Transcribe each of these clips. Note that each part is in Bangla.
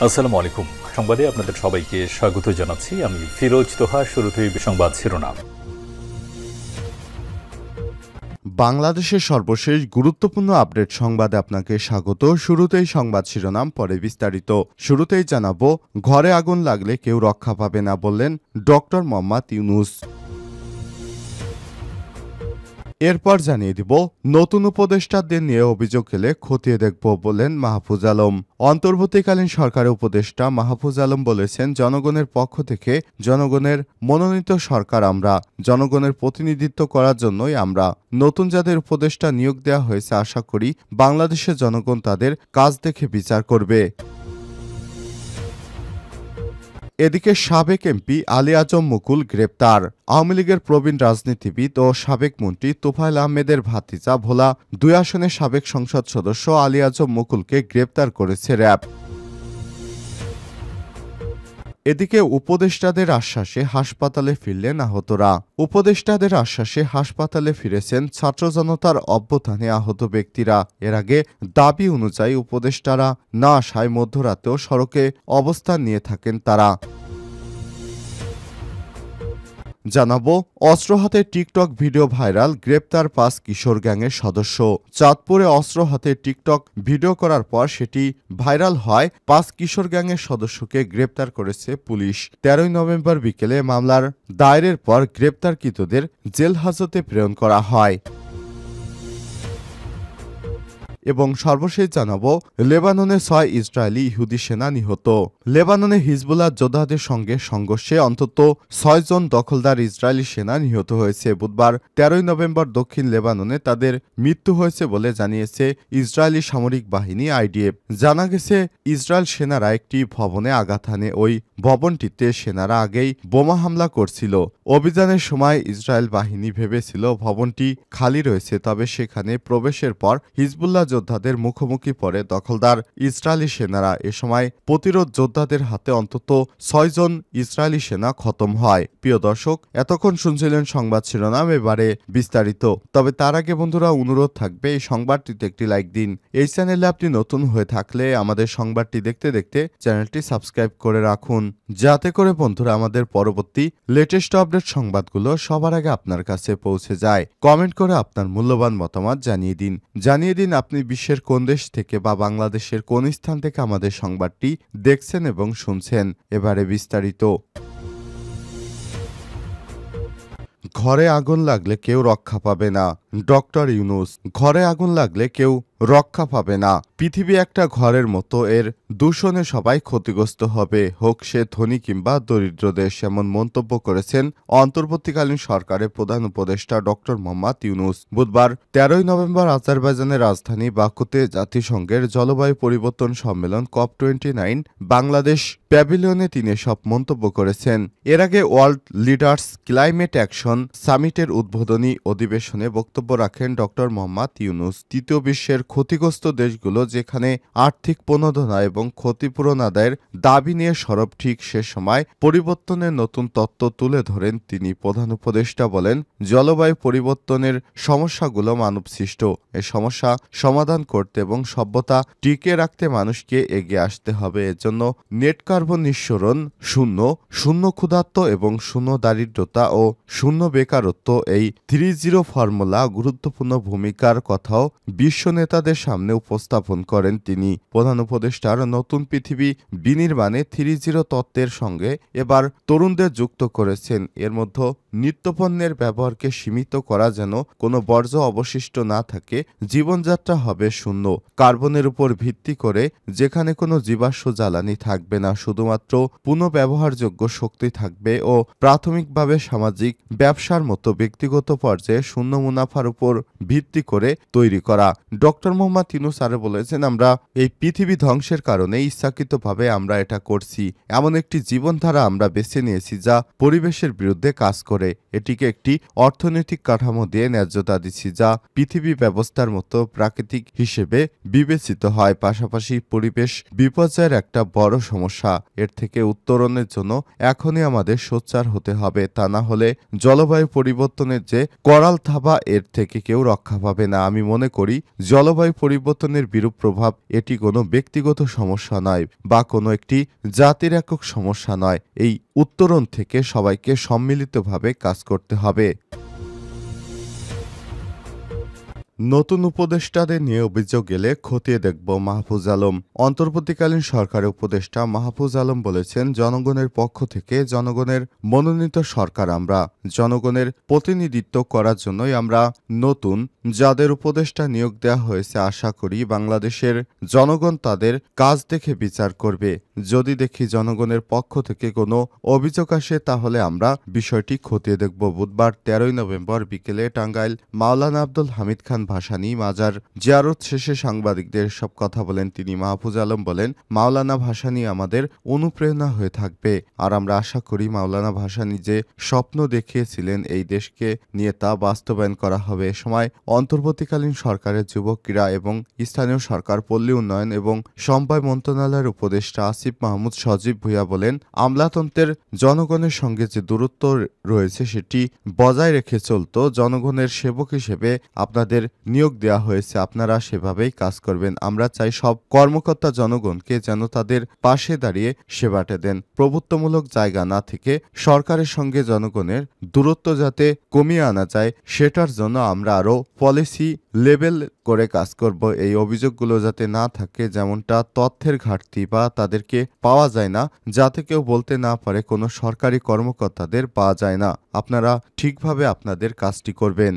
আসসালামু আলাইকুম। সংবাদে আপনাদের সবাইকে স্বাগত জানাচ্ছি। আমি ফিরোজ তোহা। শুরুতেই সংবাদ শিরোনাম। বাংলাদেশের সর্বশেষ গুরুত্বপূর্ণ আপডেট সংবাদে আপনাকে স্বাগত। শুরুতেই সংবাদ শিরোনাম, পরে বিস্তারিত। শুরুতেই জানাবো, ঘরে আগুন লাগলে কেউ রক্ষা পাবে না বললেন ডক্টর মোহাম্মদ ইউনূস। এরপর জানিয়ে দিব, নতুন উপদেষ্টাদের নিয়ে অভিযোগ এলে খতিয়ে দেখব বললেন মাহফুজ আলম। অন্তর্বর্তীকালীন সরকারের উপদেষ্টা মাহফুজ আলম বলেছেন, জনগণের পক্ষ থেকে জনগণের মনোনীত সরকার আমরা, জনগণের প্রতিনিধিত্ব করার জন্যই আমরা। নতুন যাদের উপদেষ্টা নিয়োগ দেওয়া হয়েছে, আশা করি বাংলাদেশের জনগণ তাদের কাজ দেখে বিচার করবে। এদিকে সাবেক এমপি আলী আজম মুকুল গ্রেপ্তার। আওয়ামী লীগের প্রবীণ রাজনীতিবিদ ও সাবেক মন্ত্রী তোফায়েল আহমেদের ভাতিজা ভোলা ২ আসনের সাবেক সংসদ সদস্য আলী আজম মুকুলকে গ্রেপ্তার করেছে র্যাব। এদিকে উপদেষ্টাদের আশ্বাসে হাসপাতালে ফিরলেন আহতরা। উপদেষ্টাদের আশ্বাসে হাসপাতালে ফিরেছেন ছাত্র জনতার অভ্যুত্থানে আহত ব্যক্তিরা। এর আগে দাবি অনুযায়ী উপদেষ্টারা না আসায় মধ্যরাতেও সড়কে অবস্থান নিয়ে থাকেন তারা। জানাবো, অস্ত্র হাতে টিকটক ভিডিও ভাইরাল, গ্রেপ্তার ৫ কিশোর গ্যাংয়ের সদস্য। চাঁদপুরে অস্ত্র হাতে টিকটক ভিডিও করার পর সেটি ভাইরাল হয়। ৫ কিশোর গ্যাংয়ের সদস্যকে গ্রেপ্তার করেছে পুলিশ। ১৩ নভেম্বর বিকেলে মামলার দায়েরের পর গ্রেপ্তারকৃতদের জেল হাজতে প্রেরণ করা হয়। এবং সর্বশেষ জানাবো, লেবাননে ৬ ইসরায়েলি ইহুদি সেনা নিহত। লেবাননে হিজবুল্লাহ যোদ্ধাদের সঙ্গে সংঘর্ষে অন্তত ৬ জন দখলদার ইসরায়েলি সেনা নিহত হয়েছে। বুধবার ১৩ নভেম্বর দক্ষিণ লেবাননে তাদের মৃত্যু হয়েছে বলে জানিয়েছে ইসরায়েলি সামরিক বাহিনী আইডিএফ। জানা গেছে, ইসরায়েল সেনারা একটি ভবনে আঘাত হানে। ওই ভবনটিতে সেনারা আগেই বোমা হামলা করছিল। অভিযানের সময় ইসরায়েল বাহিনী ভেবেছিল ভবনটি খালি রয়েছে, তবে সেখানে প্রবেশের পর হিজবুল্লাহ যোদ্ধাদের মুখোমুখি পড়ে দখলদার ইসরায়েলি সেনারা। এ সময় প্রতিরোধ যোদ্ধাদের হাতে অন্তত ৬ জন ইসরায়েলি সেনা খতম হয়। প্রিয় দর্শক, এতক্ষণ শুনছিলেন সংবাদ শিরোনাম, এবারে বিস্তারিত। তবে তার আগে বন্ধুরা, অনুরোধ থাকবে এই সংবাদটিতে একটি লাইক দিন। এই চ্যানেলে আপনি নতুন হয়ে থাকলে আমাদের সংবাদটি দেখতে দেখতে চ্যানেলটি সাবস্ক্রাইব করে রাখুন, যাতে করে বন্ধুরা আমাদের পরবর্তী লেটেস্ট আপডেট সংবাদগুলো সবার আগে আপনার কাছে পৌঁছে যায়। কমেন্ট করে আপনার মূল্যবান মতামত জানিয়ে দিন আপনি বিশ্বের কোন দেশ থেকে বা বাংলাদেশের কোন স্থান থেকে আমাদের সংবাদটি দেখছেন এবং শুনছেন। এবারে বিস্তারিত। ঘরে আগুন লাগলে কেউ রক্ষা পাবে না, ডক্টর ইউনূস। ঘরে আগুন লাগলে কেউ রক্ষা পাবে না। পৃথিবী একটা ঘরের মতো, এর দূষণে সবাই ক্ষতিগ্রস্ত হবে, হোক সে ধনী কিংবা দরিদ্র দেশ, এমন মন্তব্য করেছেন অন্তর্বর্তীকালীন সরকারের প্রধান উপদেষ্টা ডক্টর মোহাম্মদ ইউনূস। বুধবার ১৩ নভেম্বর আজারবাইজানের রাজধানী বাকুতে জাতিসংঘের জলবায়ু পরিবর্তন সম্মেলন COP29 বাংলাদেশ প্যাভিলিয়নে তিনি সব মন্তব্য করেছেন। এর আগে ওয়ার্ল্ড লিডার্স ক্লাইমেট অ্যাকশন সামিটের উদ্বোধনী অধিবেশনে বক্তব্য রাখেন ডক্টর মোহাম্মদ ইউনূস। তৃতীয় বিশ্বের ক্ষতিগ্রস্ত দেশগুলো যেখানে আর্থিক প্রণোদনা এবং ক্ষতিপূরণ আদায়ের দাবি নিয়ে সরব, ঠিক সে সময় পরিবর্তনের নতুন তত্ত্ব তুলে ধরেন তিনি। প্রধান উপদেষ্টা বলেন, জলবায়ু পরিবর্তনের সমস্যাগুলো মানবসৃষ্ট। এই সমস্যা সমাধান করতে এবং সভ্যতা টিকিয়ে রাখতে মানুষকে এগিয়ে আসতে হবে। এজন্য নেট কার্বন নিঃসরণ শূন্য ক্ষুধার্ত এবং শূন্য দারিদ্রতা ও শূন্য বেকারত্ব, এই 3-0 ফর্মুলা গুরুত্বপূর্ণ ভূমিকার কথাও বিশ্ব নেতাদের সামনে উপস্থাপন করেন তিনি। প্রধান উপদেষ্টার নতুন পৃথিবী বিনির্মাণে 3-0 তত্ত্বের সঙ্গে এবার তরুণদের যুক্ত করেছেন। এর মধ্যে নিত্যপণ্যের ব্যবহারকে সীমিত করা, যেন কোনো বর্জ্য অবশিষ্ট না থাকে। জীবনযাত্রা হবে শূন্য কার্বনের উপর ভিত্তি করে, যেখানে কোনো জীবাশ্ম জ্বালানি থাকবে না, শুধুমাত্র পুনঃব্যবহারযোগ্য শক্তি থাকবে ও প্রাথমিকভাবে সামাজিক ব্যবসার মতো ব্যক্তিগত পর্যায়ে শূন্য মুনাফার উপর ভিত্তি করে তৈরি করা। ডক্টর মোহাম্মদ ইউনূস আরো বলেছেন, আমরা এই পৃথিবী ধ্বংসের কারণে ইচ্ছাকৃতভাবে আমরা এটা করছি। এমন একটি জীবনধারা আমরা বেছে নিয়েছি যা পরিবেশের বিরুদ্ধে কাজ করে। এটিকে একটি অর্থনৈতিক কাঠামো দিয়ে ন্যায্যতা দিচ্ছি, যা পৃথিবী ব্যবস্থার মতো প্রাকৃতিক হিসেবে বিবেচিত হয়। পাশাপাশি পরিবেশ বিপর্যয়ের একটা বড় সমস্যা। এর থেকে উত্তরণের জন্য এখনই আমাদের সোচ্চার হতে হবে, তা না হলে জলবায়ু পরিবর্তনের যে করাল থাবা, এর থেকে কেউ রক্ষা পাবে না। আমি মনে করি জলবায়ু জলবায়ু পরিবর্তনের বিরূপ প্রভাব এটি কোনো ব্যক্তিগত সমস্যা নয় বা কোনো একটি জাতির একক সমস্যা নয়। এই উত্তরণ থেকে সবাইকে সম্মিলিতভাবে কাজ করতে হবে। নতুন উপদেষ্টাদের নিয়ে অভিযোগ এলে খতিয়ে দেখব মাহফুজ আলম। অন্তর্বর্তীকালীন সরকারের উপদেষ্টা মাহফুজ আলম বলেছেন, জনগণের পক্ষ থেকে জনগণের মনোনীত সরকার আমরা। জনগণের প্রতিনিধিত্ব করার জন্যই আমরা নতুন যাদের উপদেষ্টা নিয়োগ দেওয়া হয়েছে আশা করি বাংলাদেশের জনগণ তাদের কাজ দেখে বিচার করবে। যদি দেখি জনগণের পক্ষ থেকে কোনো অভিযোগ আসে তাহলে আমরা বিষয়টি খতিয়ে দেখব। বুধবার 13 নভেম্বর বিকেলে টাঙ্গাইল মাওলানা আব্দুল হামিদ খান ভাসানী মাজার জিয়ারত শেষে সাংবাদিকদের সব কথা বলেন তিনি। মাহফুজ আলম বলেন, মাওলানা ভাসানী আমাদের অনুপ্রেরণা হয়ে থাকবে আর আমরা আশা করি মাওলানা ভাসানী যে স্বপ্ন দেখিয়েছিলেন এই দেশকে নিয়ে তা বাস্তবায়ন করা হবে। এ সময় অন্তর্বর্তীকালীন সরকারের যুব ক্রীড়া এবং স্থানীয় সরকার পল্লী উন্নয়ন এবং সমবায় মন্ত্রণালয়ের উপদেষ্টা আসিফ মাহমুদ সজীব ভুঁইয়া বলেন, আমলাতন্ত্রের জনগণের সঙ্গে যে দূরত্ব রয়েছে সেটি বজায় রেখে চলত। জনগণের সেবক হিসেবে আপনাদের নিয়োগ দেওয়া হয়েছে, আপনারা সেভাবেই কাজ করবেন। আমরা চাই সব কর্মকর্তা জনগণকে যেন তাদের পাশে দাঁড়িয়ে সেবাটা দেন। প্রভুত্বমূলক জায়গা না থেকে সরকারের সঙ্গে জনগণের দূরত্ব যাতে কমিয়ে আনা যায় সেটার জন্য আমরা আরও পলিসি লেভেল করে কাজ করব। এই অভিযোগগুলো যাতে না থাকে, যেমনটা তথ্যের ঘাটতি বা তাদেরকে পাওয়া যায় না, যাতে কেউ বলতে না পারে কোনো সরকারি কর্মকর্তাদের পাওয়া যায় না। আপনারা ঠিকভাবে আপনাদের কাজটি করবেন।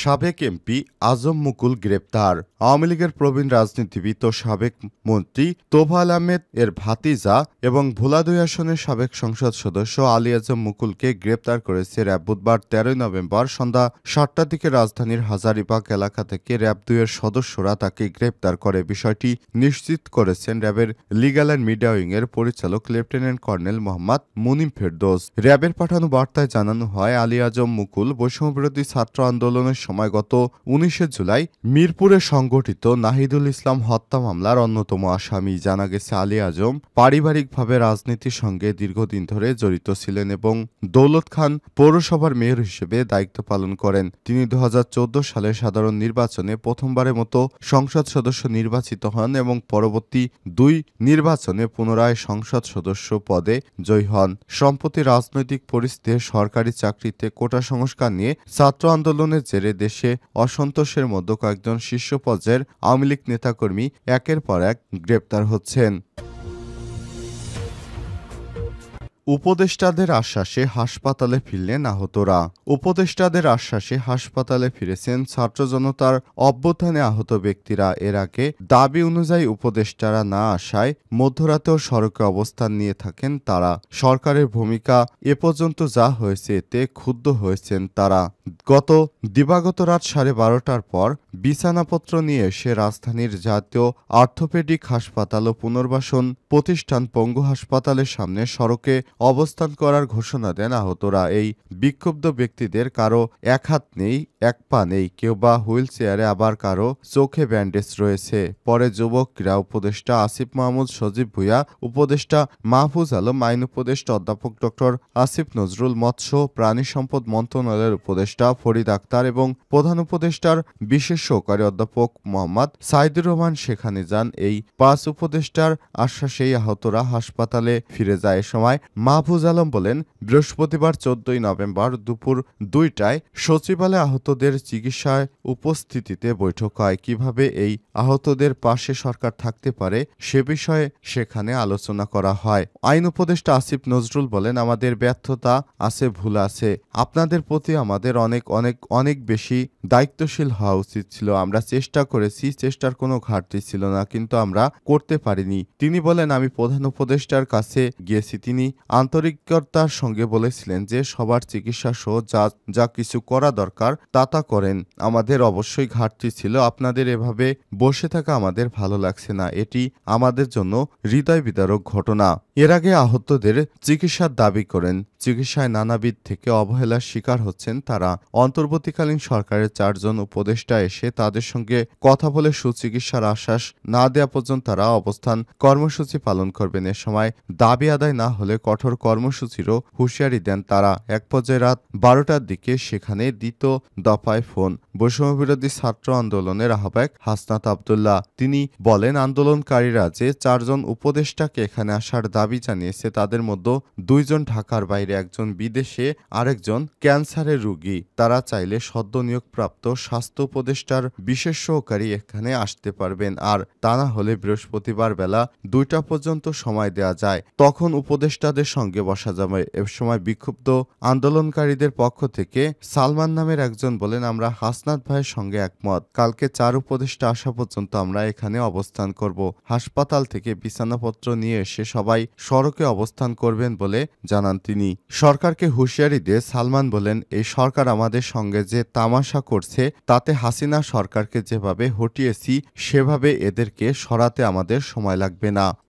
সাবেক এমপি আজম মুকুল গ্রেপ্তার। আওয়ামী লীগের প্রবীণ রাজনীতিবিদ ও সাবেক মন্ত্রী তোফায়েল আহমেদ এর ভাতিজা এবং ভোলাদুই আসনের সাবেক সংসদ সদস্য আলী আজম মুকুলকে গ্রেপ্তার করেছে র্যাব। বুধবার 13 নভেম্বর সন্ধ্যা 7টার দিকে রাজধানীর হাজারীবাগ এলাকা থেকে র্যাব 2 এর সদস্যরা তাকে গ্রেপ্তার করে। বিষয়টি নিশ্চিত করেছেন র্যাবের লিগ্যাল অ্যান্ড মিডিয়া উইং এর পরিচালক লেফটেন্যান্ট কর্নেল মোহাম্মদ মুনিম ফেরদৌস। র্যাবের পাঠানো বার্তায় জানানো হয়, আলী আজম মুকুল বৈষম্যবিরোধী ছাত্র আন্দোলনের সময় গত 19 জুলাই মিরপুরে সংগঠিত নাহিদুল ইসলাম হত্যা মামলার অন্যতম আসামি। জানা গেছে, আলী আজম পারিবারিকভাবে রাজনীতির সঙ্গে দীর্ঘদিন ধরে জড়িত ছিলেন এবং দৌলত খান পৌরসভার মেয়র হিসেবে দায়িত্ব পালন করেন। তিনি 2014 সালে সাধারণ নির্বাচনে প্রথমবারের মতো সংসদ সদস্য নির্বাচিত হন এবং পরবর্তী 2 নির্বাচনে পুনরায় সংসদ সদস্য পদে জয়ী হন। সম্প্রতি রাজনৈতিক পরিস্থিতিতে সরকারি চাকরিতে কোটা সংস্কার নিয়ে ছাত্র আন্দোলনের জেরে দেশে অসন্তোষের মধ্যে কয়েকজন শীর্ষ পর্যায়ের আওয়ামী লীগ নেতাকর্মী একের পর এক গ্রেপ্তার হচ্ছেন। উপদেষ্টাদের আশ্বাসে হাসপাতালে ফিরলেন আহতরা। উপদেষ্টাদের আশ্বাসে হাসপাতালে ফিরেছেন ছাত্র জনতার অভ্যুত্থানে আহত ব্যক্তিরা। এর আগে দাবি অনুযায়ী উপদেষ্টারা না আসায় মধ্যরাতেও সড়কে অবস্থান নিয়ে থাকেন তারা। সরকারের ভূমিকা এ পর্যন্ত যা হয়েছে এতে ক্ষুব্ধ হয়েছেন তারা। গত দিবাগত রাত 12:30টার পর বিছানাপত্র নিয়ে এসে রাজধানীর জাতীয় অর্থোপেডিক হাসপাতাল ও পুনর্বাসন প্রতিষ্ঠান পঙ্গু হাসপাতালের সামনে সড়কে অবস্থান করার ঘোষণা দেন আহতরা। এই বিক্ষুব্ধ ব্যক্তিদের কারো এক হাত নেই, এক পা নেই, কেউ বা হুইল চেয়ারে, আবার কারো চোখে ব্যান্ডেজ রয়েছে। পরে যুবক ক্রীড়া উপদেষ্টা আসিফ মাহমুদ সজীব ভুঁইয়া, উপদেষ্টা মাহফুজ আলম, আইন উপদেষ্টা অধ্যাপক ডক্টর আসিফ নজরুল, মৎস্য প্রাণী সম্পদ মন্ত্রণালয়ের উপদেষ্টা ফরিদ আক্তার এবং প্রধান উপদেষ্টার বিশেষ সহকারী অধ্যাপক মোহাম্মদ সাইদুর রহমান সেখানে যান। এই 5 উপদেষ্টার আশ্বাসেই আহতরা হাসপাতালে ফিরে যায়। এ সময় মাহফুজ আলম বলেন, বৃহস্পতিবার 14 নভেম্বর দুপুর 2টায় সচিবালয়ে আহতদের চিকিৎসায় উপস্থিতিতে বৈঠক হয়। কিভাবে এই আহতদের পাশে সরকার থাকতে পারে সে বিষয়ে সেখানে আলোচনা করা হয়। আইন উপদেষ্টা আসিফ নজরুল বলেন, আমাদের ব্যর্থতা আছে, ভুল আছে, আপনাদের প্রতি আমাদের অনেক বেশি দায়িত্বশীল হওয়া উচিত ছিল। আমরা চেষ্টা করেছি, চেষ্টার কোনো ঘাটতি ছিল না, কিন্তু আমরা করতে পারিনি। তিনি বলেন, আমি প্রধান উপদেষ্টার কাছে গিয়েছি, তিনি আন্তরিকতার সঙ্গে বলেছিলেন যে সবার চিকিৎসা সহ যা কিছু করা দরকার তা করেন। আমাদের অবশ্যই ঘাটতি ছিল, আপনাদের এভাবে বসে থাকা আমাদের ভালো লাগছে না, এটি আমাদের জন্য হৃদয় বিদারক ঘটনা। এর আগে আহতদের চিকিৎসার দাবি করেন। চিকিৎসায় নানাবিধ থেকে অবহেলার শিকার হচ্ছেন তারা। অন্তর্বর্তীকালীন সরকারের 4 জন উপদেষ্টা এসে তাদের সঙ্গে কথা বলে সুচিকিৎসার আশ্বাস না দেওয়া পর্যন্ত তারা অবস্থান কর্মসূচি পালন করবেন। এ সময় দাবি আদায় না হলে কঠোর কঠোর কর্মসূচিরও হুঁশিয়ারি দেন তারা। এক পর্যায়ে রাত 12টার দিকে সেখানে দ্বিতীয় দফায় ফোন। বৈষম্যবিরোধী ছাত্র আন্দোলনের আহ্বায়ক হাসনাত আব্দুল্লাহ তিনি বলেন, আন্দোলনকারীরা যে 4 জন উপদেষ্টাকে এখানে আসার দাবি জানিয়েছে তাদের মধ্যে 2 জন ঢাকার বাইরে, একজন বিদেশে, আরেকজন ক্যান্সারের রোগী। তারা চাইলে সদ্য নিয়োগপ্রাপ্ত স্বাস্থ্য উপদেষ্টার বিশেষ সহকারী এখানে আসতে পারবেন, আর তা না হলে বৃহস্পতিবার বেলা 2টা পর্যন্ত সময় দেওয়া যায়, তখন উপদেষ্টাদের সঙ্গে বসা যাবে। এ সময় বিক্ষুব্ধ আন্দোলনকারীদের পক্ষ থেকে সালমান নামের একজন বলেন, আমরা হাসনাত ভাইয়ের সঙ্গে একমত। কালকে 4 উপদেষ্টা আসা পর্যন্ত আমরা এখানে অবস্থান করব। হাসপাতাল থেকে বিছানাপত্র নিয়ে এসে সবাই সড়কে অবস্থান করবেন বলে জানান তিনি। সরকারকে হুঁশিয়ারি দিয়ে সালমান বলেন, এই সরকার আমাদের সঙ্গে যে তামাশা করছে তাতে হাসিনা সরকারকে যেভাবে হটিয়েছি সেভাবে এদেরকে সরাতে আমাদের সময় লাগবে না।